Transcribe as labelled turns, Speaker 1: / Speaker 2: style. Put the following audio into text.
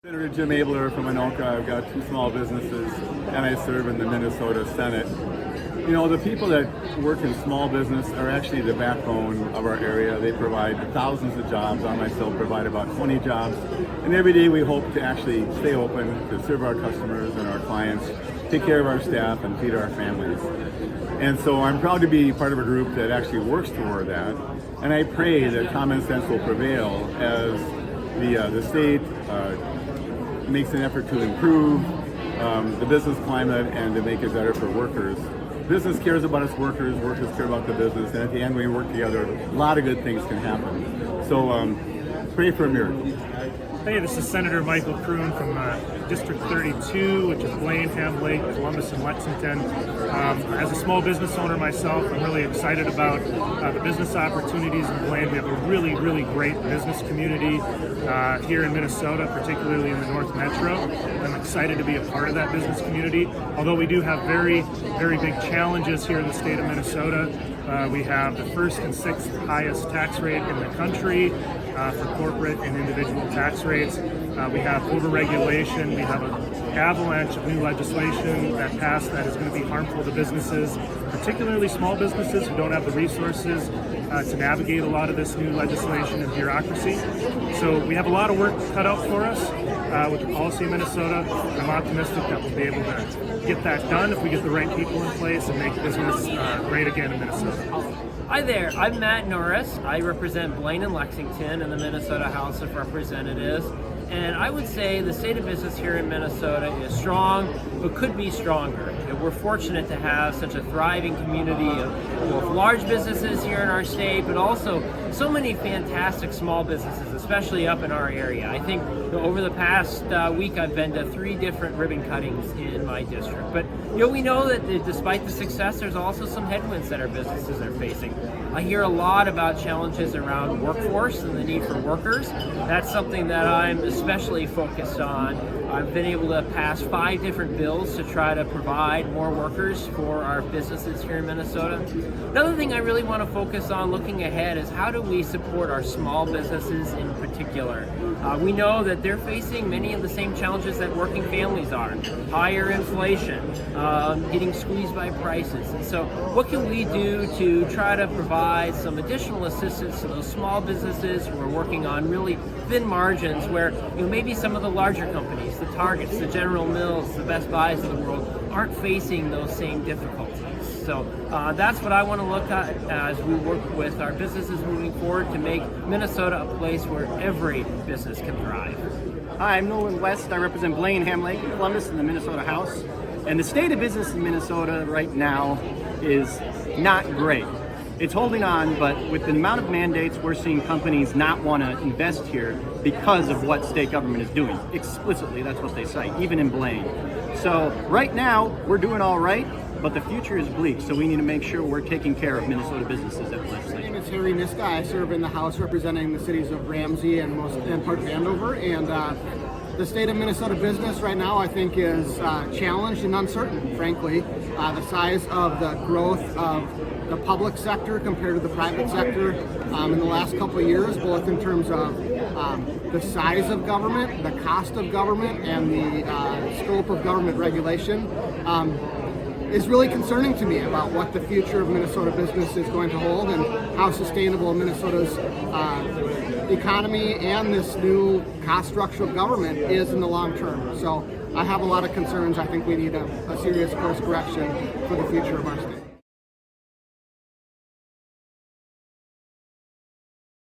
Speaker 1: Senator Jim Abler from Anoka. I've got two small businesses and I serve in the Minnesota Senate. You know, the people that work in small business are actually the backbone of our area. They provide thousands of jobs. I myself provide about 20 jobs. And every day we hope to actually stay open, to serve our customers and our clients, take care of our staff, and feed our families. And so I'm proud to be part of a group that actually works toward that. And I pray that common sense will prevail as the state makes an effort to improve the business climate and to make it better for workers. Business cares about its workers, workers care about the business, and at the end, when we work together, a lot of good things can happen. So pray for a miracle.
Speaker 2: Hey, this is Senator Michael Kroon from District 32, which is Blaine, Ham Lake, Columbus, and Lexington. As a small business owner myself, I'm really excited about the business opportunities in Blaine. We have a really, really great business community here in Minnesota, particularly in the North Metro. I'm excited to be a part of that business community. Although we do have very, very big challenges here in the state of Minnesota. We have the first and sixth highest tax rate in the country for corporate and individual tax rates. We have overregulation. We have an avalanche of new legislation that passed that is going to be harmful to businesses, particularly small businesses who don't have the resources to navigate a lot of this new legislation and bureaucracy. So we have a lot of work cut out for us with the policy in Minnesota. I'm optimistic that we'll be able to get that done if we get the right people in place and make business great again in Minnesota.
Speaker 3: Hi there, I'm Matt Norris. I represent Blaine and Lexington in the Minnesota House of Representatives. And I would say the state of business here in Minnesota is strong, but could be stronger. And we're fortunate to have such a thriving community of both large businesses here in our state, but also so many fantastic small businesses, especially up in our area. I think over the past week I've been to 3 different ribbon cuttings in my district. But we know that despite the success, there's also some headwinds that our businesses are facing. I hear a lot about challenges around workforce and the need for workers. That's something that I'm especially focused on. I've been able to pass 5 different bills to try to provide more workers for our businesses here in Minnesota. Another thing I really want to focus on looking ahead is how do we support our small businesses in particular. We know that they're facing many of the same challenges that working families are. Higher inflation, getting squeezed by prices. And so what can we do to try to provide some additional assistance to those small businesses who are working on really thin margins where maybe some of the larger companies, the Targets, the General Mills, the Best Buys of the world aren't facing those same difficulties. So that's what I want to look at as we work with our businesses moving forward to make Minnesota a place where every business can thrive.
Speaker 4: Hi, I'm Nolan West. I represent Blaine, Ham Lake, and Columbus in the Minnesota House. And the state of business in Minnesota right now is not great. It's holding on, but with the amount of mandates, we're seeing companies not want to invest here because of what state government is doing. Explicitly, that's what they cite, even in Blaine. So right now, we're doing all right, but the future is bleak, so we need to make sure we're taking care of Minnesota businesses at the legislature.
Speaker 5: My name is Harry Niska. I serve in the House representing the cities of Ramsey and part of Andover. And the state of Minnesota business right now, I think, is challenged and uncertain, frankly. The size of the growth of the public sector compared to the private sector in the last couple of years, both in terms of the size of government, the cost of government, and the scope of government regulation, is really concerning to me about what the future of Minnesota business is going to hold and how sustainable Minnesota's economy and this new cost structure of government is in the long term. So I have a lot of concerns. I think we need a serious course correction for the future of our state.